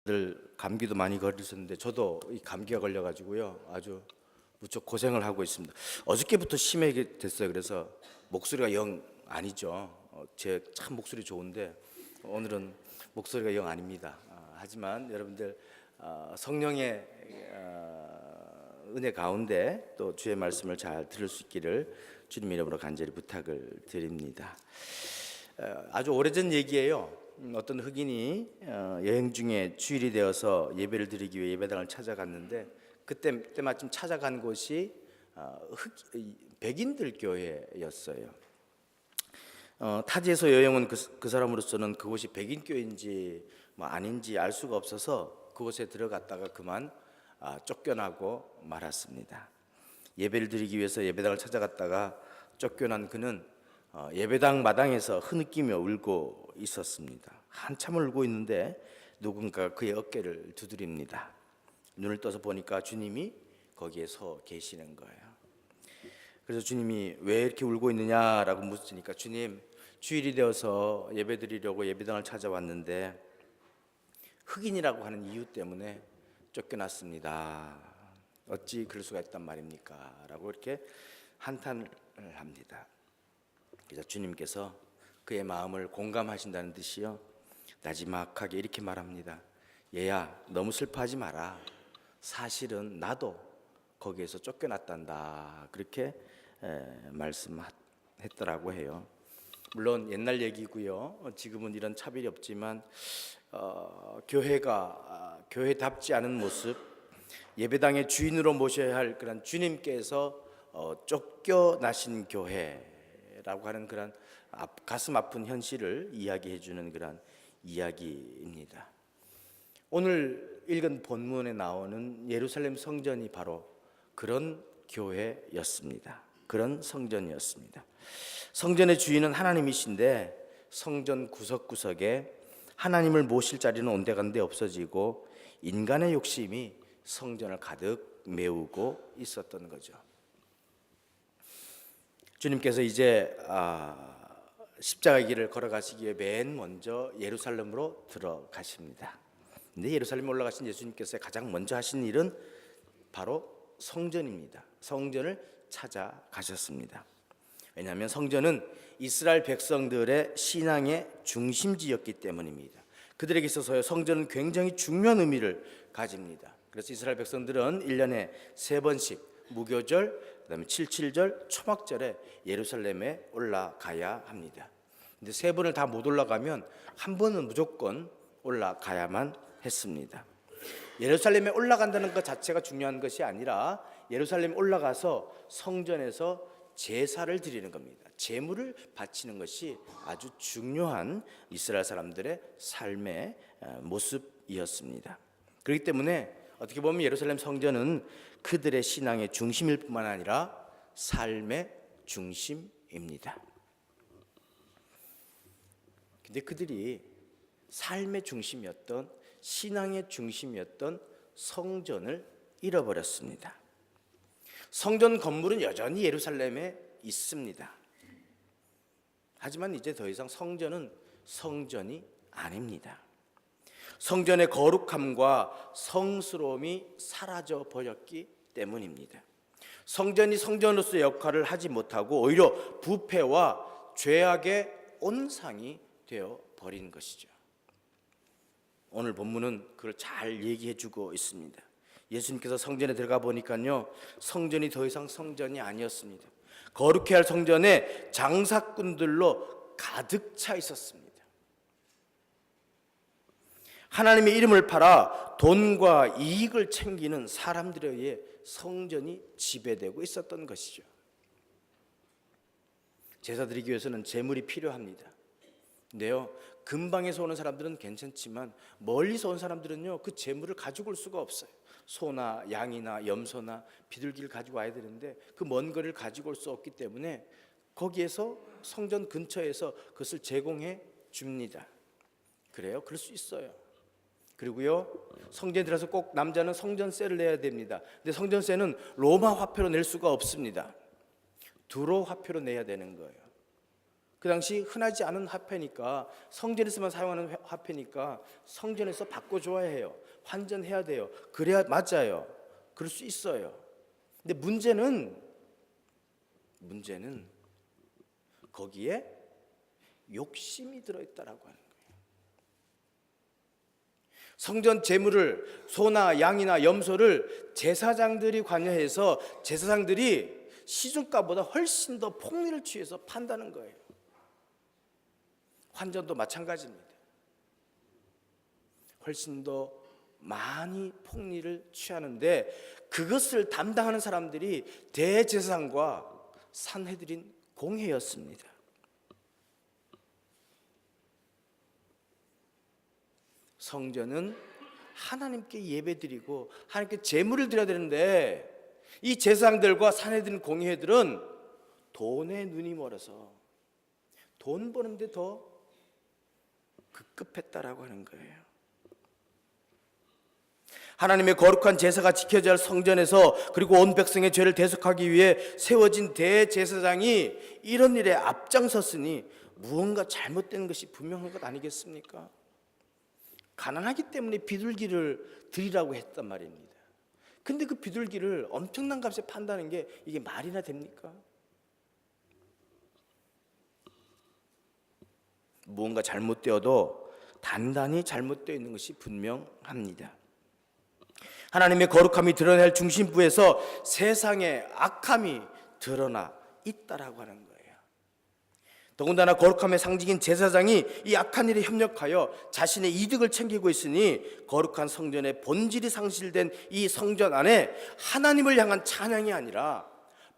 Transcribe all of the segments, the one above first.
늘 감기도 많이 걸리셨는데 저도 이 감기가 걸려가지고요 아주 무척 고생을 하고 있습니다. 어저께부터 심하게 됐어요. 그래서 목소리가 영 아니죠. 제 참 목소리 좋은데 오늘은 목소리가 영 아닙니다. 하지만 여러분들 성령의 은혜 가운데 또 주의 말씀을 잘 들을 수 있기를 주님 이름으로 간절히 부탁을 드립니다. 아주 오래전 얘기예요. 어떤 흑인이 여행 중에 주일이 되어서 예배를 드리기 위해 예배당을 찾아갔는데 그때 마침 찾아간 곳이 백인들 교회였어요. 타지에서 여행 온 그 사람으로서는 그곳이 백인 교회인지 뭐 아닌지 알 수가 없어서 그곳에 들어갔다가 그만 쫓겨나고 말았습니다. 예배를 드리기 위해서 예배당을 찾아갔다가 쫓겨난 그는 예배당 마당에서 흐느끼며 울고 있었습니다. 한참을 울고 있는데 누군가 그의 어깨를 두드립니다. 눈을 떠서 보니까 주님이 거기에 서 계시는 거예요. 그래서 주님이 왜 이렇게 울고 있느냐라고 묻으니까 주님, 주일이 되어서 예배 드리려고 예배당을 찾아왔는데 흑인이라고 하는 이유 때문에 쫓겨났습니다. 어찌 그럴 수가 있단 말입니까? 라고 이렇게 한탄을 합니다. 그래서 주님께서 그의 마음을 공감하신다는 듯이요 나지막하게 이렇게 말합니다. 얘야, 너무 슬퍼하지 마라. 사실은 나도 거기에서 쫓겨났단다. 그렇게 말씀했더라고 해요. 물론 옛날 얘기고요. 지금은 이런 차별이 없지만 교회가 교회답지 않은 모습, 예배당의 주인으로 모셔야 할 그런 주님께서 쫓겨나신 교회라고 하는 그런 가슴 아픈 현실을 이야기해 주는 그런 이야기입니다. 오늘 읽은 본문에 나오는 예루살렘 성전이 바로 그런 교회였습니다. 그런 성전이었습니다. 성전의 주인은 하나님이신데 성전 구석구석에 하나님을 모실 자리는 온데간데 없어지고 인간의 욕심이 성전을 가득 메우고 있었던 거죠. 주님께서 이제 십자가의 길을 걸어가시기에 맨 먼저 예루살렘으로 들어가십니다. 근데 예루살렘에 올라가신 예수님께서 가장 먼저 하신 일은 바로 성전입니다. 성전을 찾아가셨습니다. 왜냐하면 성전은 이스라엘 백성들의 신앙의 중심지였기 때문입니다. 그들에게 있어서 성전은 굉장히 중요한 의미를 가집니다. 그래서 이스라엘 백성들은 1년에 3번씩 무교절, 그다음에 7.7절, 초막절에 예루살렘에 올라가야 합니다. 근데 3번을 다 못 올라가면 한 번은 무조건 올라가야만 했습니다. 예루살렘에 올라간다는 것 자체가 중요한 것이 아니라 예루살렘에 올라가서 성전에서 제사를 드리는 겁니다. 제물을 바치는 것이 아주 중요한 이스라엘 사람들의 삶의 모습이었습니다. 그렇기 때문에 어떻게 보면 예루살렘 성전은 그들의 신앙의 중심일 뿐만 아니라 삶의 중심입니다. 근데 그들이 삶의 중심이었던, 신앙의 중심이었던 성전을 잃어버렸습니다. 성전 건물은 여전히 예루살렘에 있습니다. 하지만 이제 더 이상 성전은 성전이 아닙니다. 성전의 거룩함과 성스러움이 사라져 버렸기 때문입니다. 성전이 성전으로서의 역할을 하지 못하고 오히려 부패와 죄악의 온상이 되어 버린 것이죠. 오늘 본문은 그걸 잘 얘기해 주고 있습니다. 예수님께서 성전에 들어가 보니까요, 성전이 더 이상 성전이 아니었습니다. 거룩해야 할 성전에 장사꾼들로 가득 차 있었습니다. 하나님의 이름을 팔아 돈과 이익을 챙기는 사람들에 의해 성전이 지배되고 있었던 것이죠. 제사 드리기 위해서는 제물이 필요합니다. 근데요, 근방에서 오는 사람들은 괜찮지만 멀리서 온 사람들은요, 그 제물을 가지고 올 수가 없어요. 소나 양이나 염소나 비둘기를 가지고 와야 되는데 그 먼 거리를 가지고 올 수 없기 때문에 거기에서 성전 근처에서 그것을 제공해 줍니다. 그래요? 그럴 수 있어요. 그리고요, 성전에 들어서 꼭 남자는 성전세를 내야 됩니다. 근데 성전세는 로마 화폐로 낼 수가 없습니다. 두로 화폐로 내야 되는 거예요. 그 당시 흔하지 않은 화폐니까, 성전에서만 사용하는 화폐니까 성전에서 바꿔줘야 해요. 환전해야 돼요. 그래야 맞아요. 그럴 수 있어요. 근데 문제는 거기에 욕심이 들어있다라고 하는 거예요. 성전 제물을, 소나 양이나 염소를 제사장들이 관여해서 제사장들이 시중가보다 훨씬 더 폭리를 취해서 판다는 거예요. 환전도 마찬가지입니다. 훨씬 더 많이 폭리를 취하는데, 그것을 담당하는 사람들이 대제사장과 산헤드린 공회였습니다. 성전은 하나님께 예배드리고 하나님께 제물을 드려야 되는데, 이 제사장들과 산헤드린 공회들은 돈에 눈이 멀어서 돈 버는데 더 급급했다라고 하는 거예요. 하나님의 거룩한 제사가 지켜져야 할 성전에서, 그리고 온 백성의 죄를 대속하기 위해 세워진 대제사장이 이런 일에 앞장섰으니 무언가 잘못된 것이 분명한 것 아니겠습니까? 가난하기 때문에 비둘기를 드리라고 했단 말입니다. 근데 그 비둘기를 엄청난 값에 판다는 게 이게 말이나 됩니까? 무언가 잘못되어도 단단히 잘못되어 있는 것이 분명합니다. 하나님의 거룩함이 드러날 중심부에서 세상의 악함이 드러나 있다라고 하는 거예요. 더군다나 거룩함의 상징인 제사장이 이 악한 일에 협력하여 자신의 이득을 챙기고 있으니, 거룩한 성전의 본질이 상실된 이 성전 안에 하나님을 향한 찬양이 아니라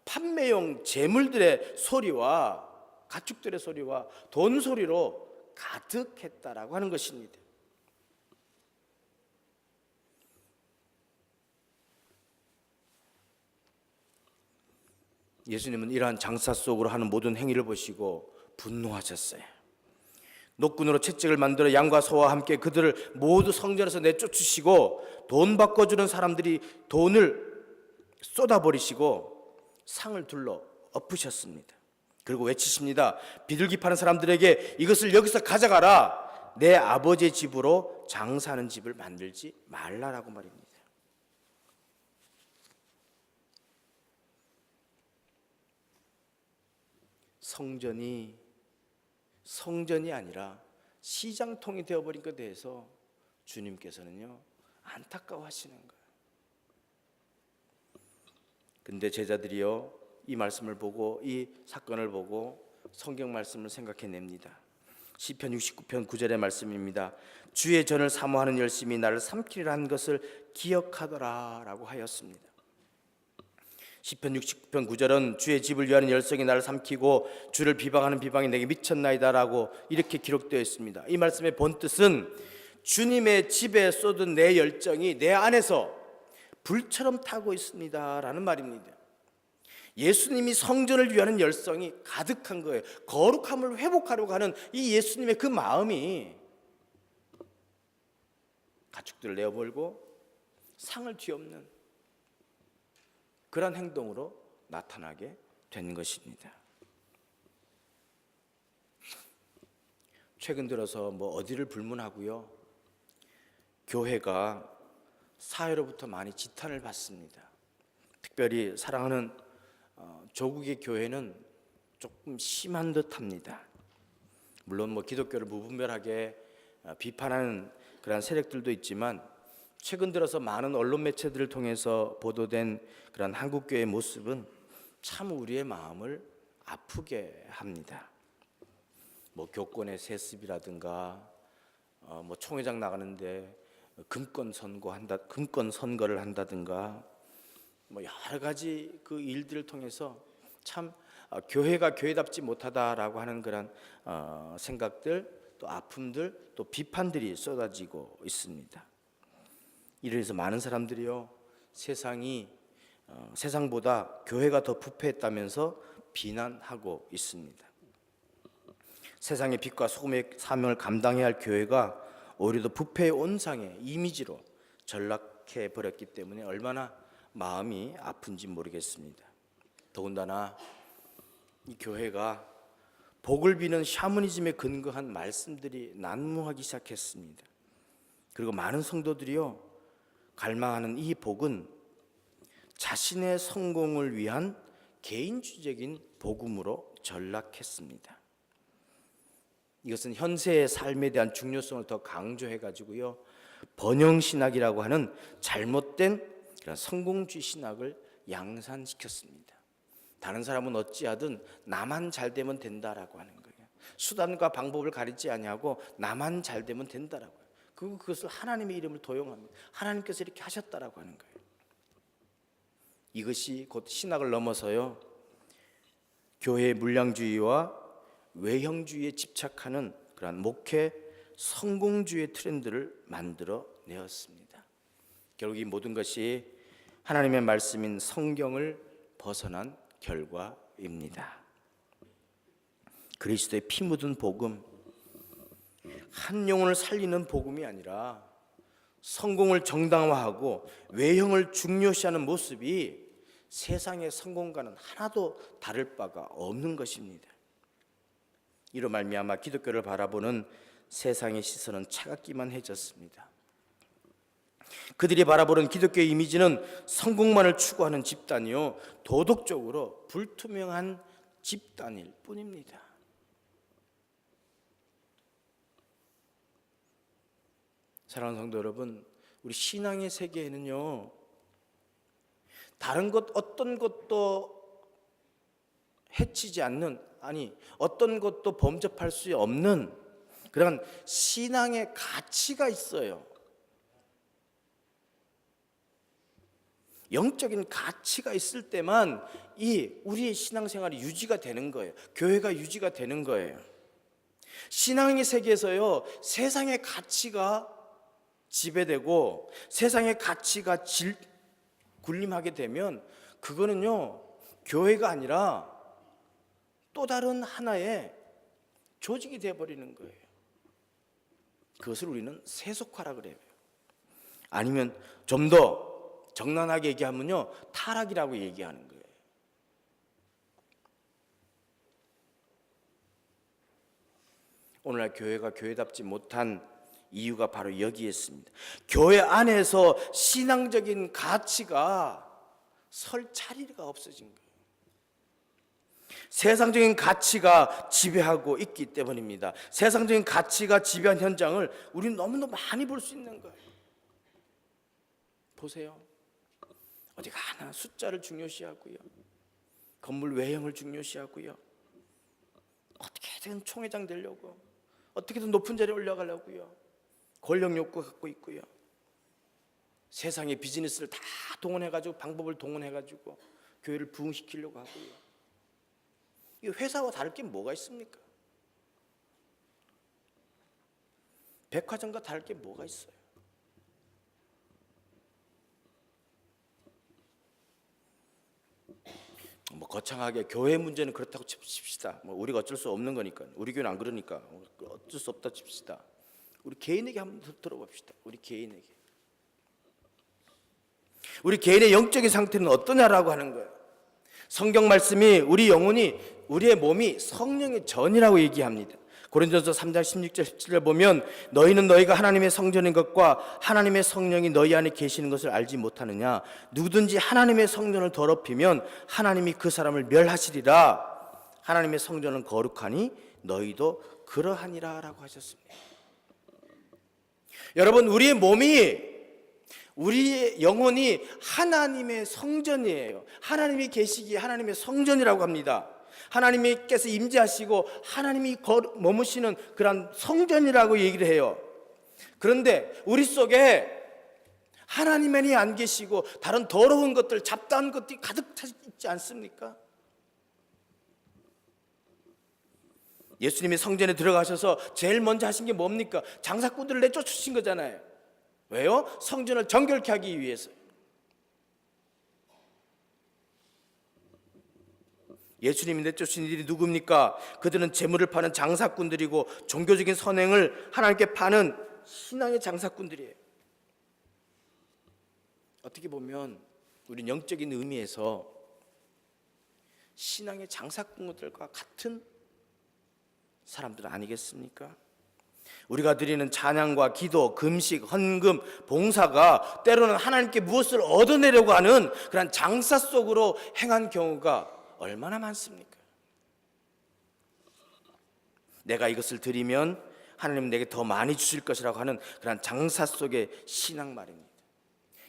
판매용 재물들의 소리와 가축들의 소리와 돈 소리로 가득했다라고 하는 것입니다. 예수님은 이러한 장사 속으로 하는 모든 행위를 보시고 분노하셨어요. 노끈으로 채찍을 만들어 양과 소와 함께 그들을 모두 성전에서 내쫓으시고, 돈 바꿔주는 사람들이 돈을 쏟아버리시고 상을 둘러 엎으셨습니다. 그리고 외치십니다. 비둘기 파는 사람들에게 이것을 여기서 가져가라. 내 아버지의 집으로 장사하는 집을 만들지 말라라고 말입니다. 성전이 아니라 시장통이 되어버린 것에 대해서 주님께서는요, 안타까워하시는 거예요. 근데 제자들이요, 이 말씀을 보고, 이 사건을 보고 성경 말씀을 생각해냅니다. 시편 69편 9절의 말씀입니다. 주의 전을 사모하는 열심이 나를 삼키리라 한 것을 기억하더라 라고 하였습니다. 시편 69편 9절은 주의 집을 위하는 열성이 나를 삼키고 주를 비방하는 비방이 내게 미쳤나이다 라고 이렇게 기록되어 있습니다. 이 말씀의 본뜻은 주님의 집에 쏟은 내 열정이 내 안에서 불처럼 타고 있습니다 라는 말입니다. 예수님이 성전을 위하는 열성이 가득한 거예요. 거룩함을 회복하려고 하는 이 예수님의 그 마음이 가축들을 내어버리고 상을 뒤엎는 그런 행동으로 나타나게 된 것입니다. 최근 들어서 어디를 불문하고요, 교회가 사회로부터 많이 지탄을 받습니다. 특별히 사랑하는 조국의 교회는 조금 심한 듯합니다. 물론 기독교를 무분별하게 비판하는 그런 세력들도 있지만, 최근 들어서 많은 언론 매체들을 통해서 보도된 그런 한국교회의 모습은 참 우리의 마음을 아프게 합니다. 교권의 세습이라든가, 총회장 나가는데 금권 선거를 한다든가, 여러 가지 그 일들을 통해서 참 교회가 교회답지 못하다라고 하는 그런 생각들, 또 아픔들, 또 비판들이 쏟아지고 있습니다. 이래서 많은 사람들이요, 세상보다 교회가 더 부패했다면서 비난하고 있습니다. 세상의 빛과 소금의 사명을 감당해야 할 교회가 오히려 더 부패의 온상의 이미지로 전락해 버렸기 때문에 얼마나 마음이 아픈지 모르겠습니다. 더군다나 이 교회가 복을 비는 샤머니즘에 근거한 말씀들이 난무하기 시작했습니다. 그리고 많은 성도들이요, 갈망하는 이 복은 자신의 성공을 위한 개인주의적인 복음으로 전락했습니다. 이것은 현세의 삶에 대한 중요성을 더 강조해가지고요, 번영신학이라고 하는 잘못된 그런 성공주의 신학을 양산시켰습니다. 다른 사람은 어찌하든 나만 잘 되면 된다라고 하는 거예요. 수단과 방법을 가리지 아니하고 나만 잘 되면 된다라고요. 그것을 하나님의 이름을 도용합니다. 하나님께서 이렇게 하셨다라고 하는 거예요. 이것이 곧 신학을 넘어서요, 교회의 물량주의와 외형주의에 집착하는 그러한 목회 성공주의 트렌드를 만들어 내었습니다. 결국 이 모든 것이 하나님의 말씀인 성경을 벗어난 결과입니다. 그리스도의 피 묻은 복음, 한 영혼을 살리는 복음이 아니라 성공을 정당화하고 외형을 중요시하는 모습이 세상의 성공과는 하나도 다를 바가 없는 것입니다. 이로 말미암아 기독교를 바라보는 세상의 시선은 차갑기만 해졌습니다. 그들이 바라보는 기독교의 이미지는 성공만을 추구하는 집단이요, 도덕적으로 불투명한 집단일 뿐입니다. 사랑하는 성도 여러분, 우리 신앙의 세계에는요, 다른 것 어떤 것도 해치지 않는, 아니 어떤 것도 범접할 수 없는 그런 신앙의 가치가 있어요. 영적인 가치가 있을 때만 이 우리의 신앙생활이 유지가 되는 거예요. 교회가 유지가 되는 거예요. 신앙의 세계에서요, 세상의 가치가 지배되고 세상의 가치가 군림하게 되면 그거는요, 교회가 아니라 또 다른 하나의 조직이 되어버리는 거예요. 그것을 우리는 세속화라 그래요. 아니면 좀 더 정난하게 얘기하면요, 타락이라고 얘기하는 거예요. 오늘날 교회가 교회답지 못한 이유가 바로 여기에 있습니다. 교회 안에서 신앙적인 가치가 설 자리가 없어진 거예요. 세상적인 가치가 지배하고 있기 때문입니다. 세상적인 가치가 지배한 현장을 우리는 너무너무 많이 볼 수 있는 거예요. 보세요. 어디 가나 숫자를 중요시하고요, 건물 외형을 중요시하고요, 어떻게든 총회장 되려고, 어떻게든 높은 자리에 올라가려고요, 권력 욕구 갖고 있고요, 세상의 비즈니스를 다 동원해가지고, 방법을 동원해가지고 교회를 부흥시키려고 하고요. 이 회사와 다를 게 뭐가 있습니까? 백화점과 다를 게 뭐가 있어요? 뭐 거창하게 교회 문제는 그렇다고 칩시다. 뭐 우리가 어쩔 수 없는 거니까, 우리 교회는 안 그러니까 어쩔 수 없다 칩시다. 우리 개인에게 한번 들어봅시다. 우리 개인의 영적인 상태는 어떠냐라고 하는 거예요. 성경 말씀이 우리 영혼이, 우리의 몸이 성령의 전이라고 얘기합니다. 고린도전서 3장 16절 17절 보면, 너희는 너희가 하나님의 성전인 것과 하나님의 성령이 너희 안에 계시는 것을 알지 못하느냐. 누구든지 하나님의 성전을 더럽히면 하나님이 그 사람을 멸하시리라. 하나님의 성전은 거룩하니 너희도 그러하니라 라고 하셨습니다. 여러분, 우리의 몸이, 우리의 영혼이 하나님의 성전이에요. 하나님이 계시기에 하나님의 성전이라고 합니다. 하나님께서 임재하시고 하나님이 머무시는 그런 성전이라고 얘기를 해요. 그런데 우리 속에 하나님만이 안 계시고 다른 더러운 것들, 잡다한 것들이 가득 차 있지 않습니까? 예수님이 성전에 들어가셔서 제일 먼저 하신 게 뭡니까? 장사꾼들을 내쫓으신 거잖아요. 왜요? 성전을 정결케 하기 위해서. 예수님이 내쫓으신 이들이 누굽니까? 그들은 재물을 파는 장사꾼들이고 종교적인 선행을 하나님께 파는 신앙의 장사꾼들이에요. 어떻게 보면 우리는 영적인 의미에서 신앙의 장사꾼들과 같은 사람들 아니겠습니까? 우리가 드리는 찬양과 기도, 금식, 헌금, 봉사가 때로는 하나님께 무엇을 얻어내려고 하는 그런 장사 속으로 행한 경우가 얼마나 많습니까? 내가 이것을 드리면 하나님은 내게 더 많이 주실 것이라고 하는 그런 장사 속의 신앙 말입니다.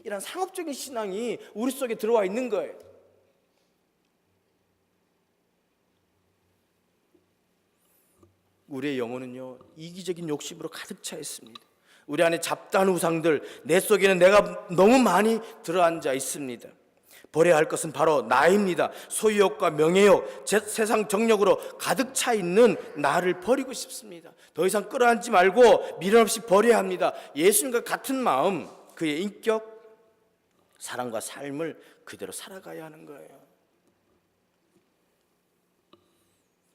이런 상업적인 신앙이 우리 속에 들어와 있는 거예요. 우리의 영혼은요, 이기적인 욕심으로 가득 차 있습니다. 우리 안에 잡다한 우상들, 내 속에는 내가 너무 많이 들어앉아 있습니다. 버려야 할 것은 바로 나입니다. 소유욕과 명예욕, 세상 정력으로 가득 차 있는 나를 버리고 싶습니다. 더 이상 끌어안지 말고 미련 없이 버려야 합니다. 예수님과 같은 마음, 그의 인격, 사랑과 삶을 그대로 살아가야 하는 거예요.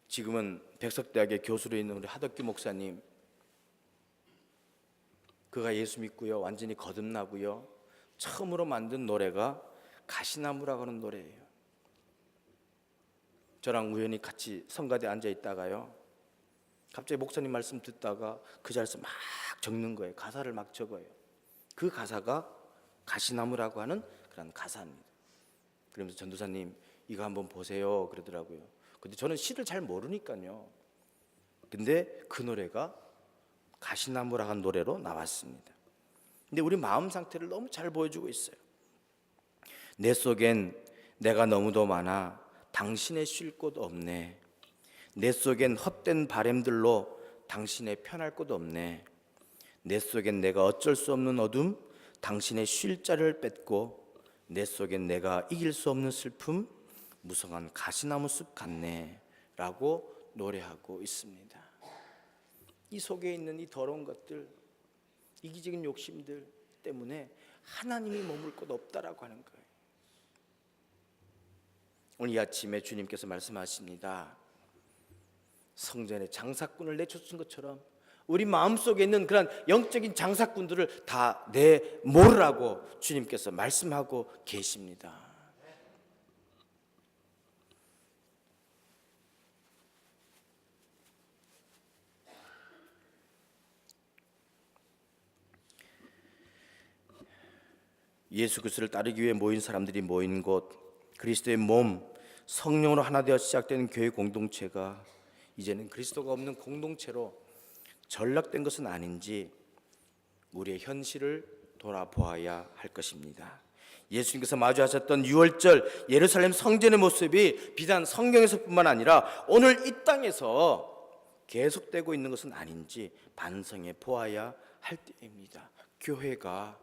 지금은 백석대학의 교수로 있는 우리 하덕규 목사님, 그가 예수 믿고요, 완전히 거듭나고요, 처음으로 만든 노래가 가시나무라고 하는 노래예요. 저랑 우연히 같이 성가대에 앉아 있다가요, 갑자기 목사님 말씀 듣다가 그 자리에서 막 적는 거예요. 가사를 막 적어요. 그 가사가 가시나무라고 하는 그런 가사입니다. 그러면서 전도사님 이거 한번 보세요 그러더라고요. 근데 저는 시를 잘 모르니까요. 근데 그 노래가 가시나무라고 하는 노래로 나왔습니다. 근데 우리 마음 상태를 너무 잘 보여주고 있어요. 내 속엔 내가 너무도 많아 당신의 쉴 곳 없네. 내 속엔 헛된 바램들로 당신의 편할 곳 없네. 내 속엔 내가 어쩔 수 없는 어둠, 당신의 쉴 자리를 뺏고, 내 속엔 내가 이길 수 없는 슬픔, 무성한 가시나무 숲 같네 라고 노래하고 있습니다. 이 속에 있는 이 더러운 것들, 이기적인 욕심들 때문에 하나님이 머물 곳 없다라고 하는 거예요. 오늘 이 아침에 주님께서 말씀하십니다. 성전에 장사꾼을 내쫓은 것처럼 우리 마음속에 있는 그런 영적인 장사꾼들을 다 내몰으라고 주님께서 말씀하고 계십니다. 예수 그리스도를 따르기 위해 모인 사람들이 모인 곳, 그리스도의 몸, 성령으로 하나 되어 시작된 교회 공동체가 이제는 그리스도가 없는 공동체로 전락된 것은 아닌지 우리의 현실을 돌아보아야 할 것입니다. 예수님께서 마주하셨던 유월절 예루살렘 성전의 모습이 비단 성경에서뿐만 아니라 오늘 이 땅에서 계속되고 있는 것은 아닌지 반성해 보아야 할 때입니다. 교회가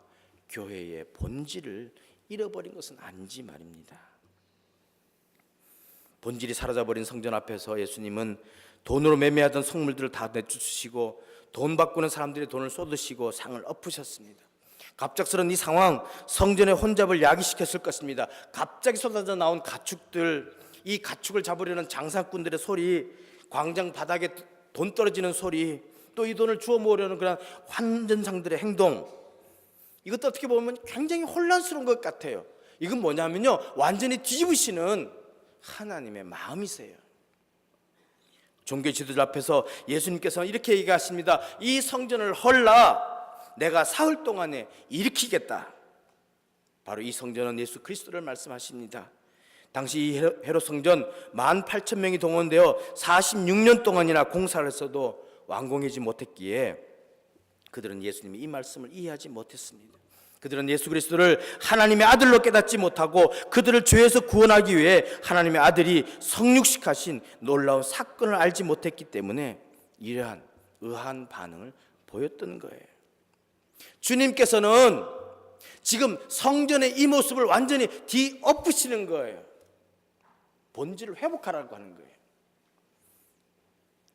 교회의 본질을 잃어버린 것은 아닌지 말입니다. 본질이 사라져버린 성전 앞에서 예수님은 돈으로 매매하던 성물들을 다 내쫓으시고 돈 바꾸는 사람들의 돈을 쏟으시고 상을 엎으셨습니다. 갑작스러운 이 상황, 성전의 혼잡을 야기시켰을 것입니다. 갑자기 쏟아져 나온 가축들, 이 가축을 잡으려는 장사꾼들의 소리, 광장 바닥에 돈 떨어지는 소리, 또 이 돈을 주워 모으려는 그런 환전상들의 행동, 이것도 어떻게 보면 굉장히 혼란스러운 것 같아요. 이건 뭐냐면요, 완전히 뒤집으시는 하나님의 마음이세요. 종교 지도자 앞에서 예수님께서는 이렇게 얘기하십니다. 이 성전을 헐라 내가 사흘 동안에 일으키겠다. 바로 이 성전은 예수 그리스도를 말씀하십니다. 당시 이 헤롯 성전 18,000명이 동원되어 46년 동안이나 공사를 했어도 완공하지 못했기에 그들은 예수님이 이 말씀을 이해하지 못했습니다. 그들은 예수 그리스도를 하나님의 아들로 깨닫지 못하고 그들을 죄에서 구원하기 위해 하나님의 아들이 성육식하신 놀라운 사건을 알지 못했기 때문에 이러한 의아한 반응을 보였던 거예요. 주님께서는 지금 성전의 이 모습을 완전히 뒤엎으시는 거예요. 본질을 회복하라고 하는 거예요.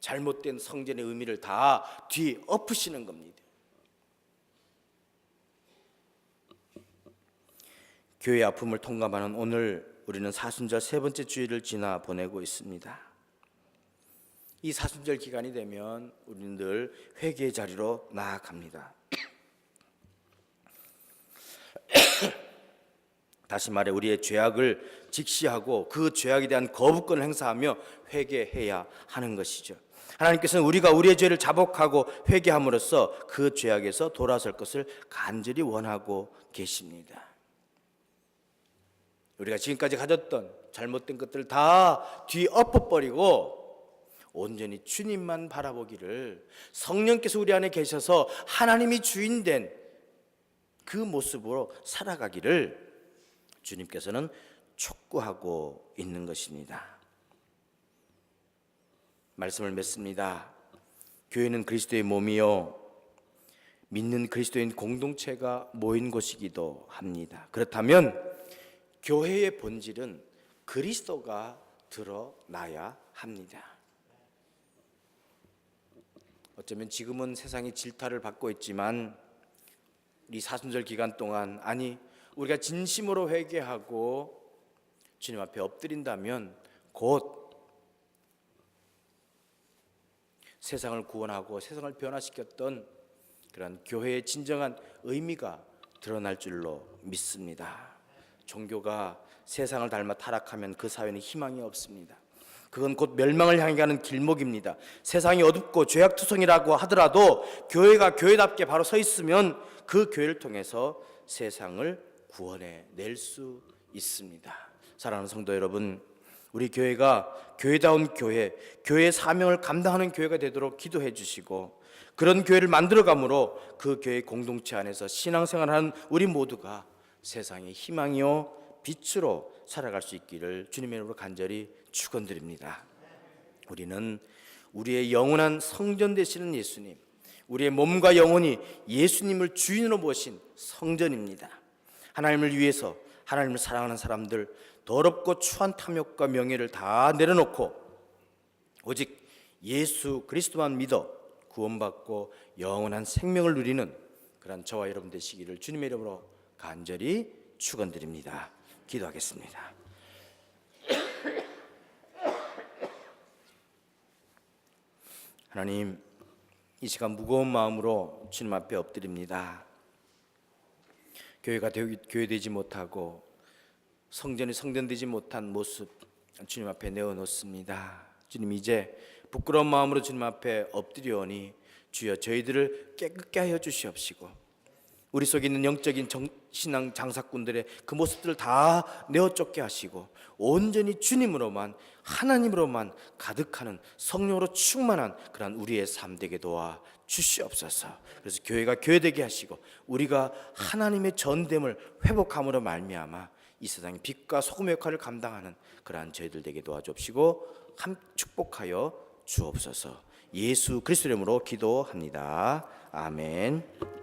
잘못된 성전의 의미를 다 뒤엎으시는 겁니다. 교회의 아픔을 통감하는 오늘 우리는 사순절 세 번째 주일을 지나 보내고 있습니다. 이 사순절 기간이 되면 우리는 늘 회개의 자리로 나아갑니다. 다시 말해 우리의 죄악을 직시하고 그 죄악에 대한 거부권을 행사하며 회개해야 하는 것이죠. 하나님께서는 우리가 우리의 죄를 자복하고 회개함으로써 그 죄악에서 돌아설 것을 간절히 원하고 계십니다. 우리가 지금까지 가졌던 잘못된 것들을 다 뒤엎어버리고 온전히 주님만 바라보기를, 성령께서 우리 안에 계셔서 하나님이 주인된 그 모습으로 살아가기를 주님께서는 촉구하고 있는 것입니다. 말씀을 맺습니다. 교회는 그리스도의 몸이요 믿는 그리스도인 공동체가 모인 곳이기도 합니다. 그렇다면 교회의 본질은 그리스도가 드러나야 합니다. 어쩌면 지금은 세상이 질타를 받고 있지만 이 사순절 기간 동안, 아니 우리가 진심으로 회개하고 주님 앞에 엎드린다면 곧 세상을 구원하고 세상을 변화시켰던 그런 교회의 진정한 의미가 드러날 줄로 믿습니다. 종교가 세상을 닮아 타락하면 그 사회는 희망이 없습니다. 그건 곧 멸망을 향해 가는 길목입니다. 세상이 어둡고 죄악투성이라고 하더라도 교회가 교회답게 바로 서 있으면 그 교회를 통해서 세상을 구원해 낼 수 있습니다. 사랑하는 성도 여러분, 우리 교회가 교회다운 교회, 교회의 사명을 감당하는 교회가 되도록 기도해 주시고, 그런 교회를 만들어감으로 그 교회 공동체 안에서 신앙생활하는 우리 모두가 세상의 희망이요 빛으로 살아갈 수 있기를 주님의 이름으로 간절히 축원드립니다. 우리는 우리의 영원한 성전 되시는 예수님, 우리의 몸과 영혼이 예수님을 주인으로 모신 성전입니다. 하나님을 위해서, 하나님을 사랑하는 사람들, 더럽고 추한 탐욕과 명예를 다 내려놓고 오직 예수 그리스도만 믿어 구원받고 영원한 생명을 누리는 그런 저와 여러분 되시기를 주님의 이름으로 간절히 축원드립니다. 기도하겠습니다. 하나님, 이 시간 무거운 마음으로 주님 앞에 엎드립니다. 교회가 교회되지 못하고 성전이 성전되지 못한 모습 주님 앞에 내어놓습니다. 주님, 이제 부끄러운 마음으로 주님 앞에 엎드려오니 주여 저희들을 깨끗게 하여 주시옵시고, 우리 속에 있는 영적인 신앙 장사꾼들의 그 모습들을 다 내어쫓게 하시고 온전히 주님으로만, 하나님으로만 가득하는 성령으로 충만한 그런 우리의 삶 되게 도와 주시옵소서. 그래서 교회가 교회되게 하시고 우리가 하나님의 전됨을 회복함으로 말미암아 이 세상의 빛과 소금의 역할을 감당하는 그러한 저희들 되게 도와주옵시고 축복하여 주옵소서. 예수 그리스도 이름으로 기도합니다. 아멘.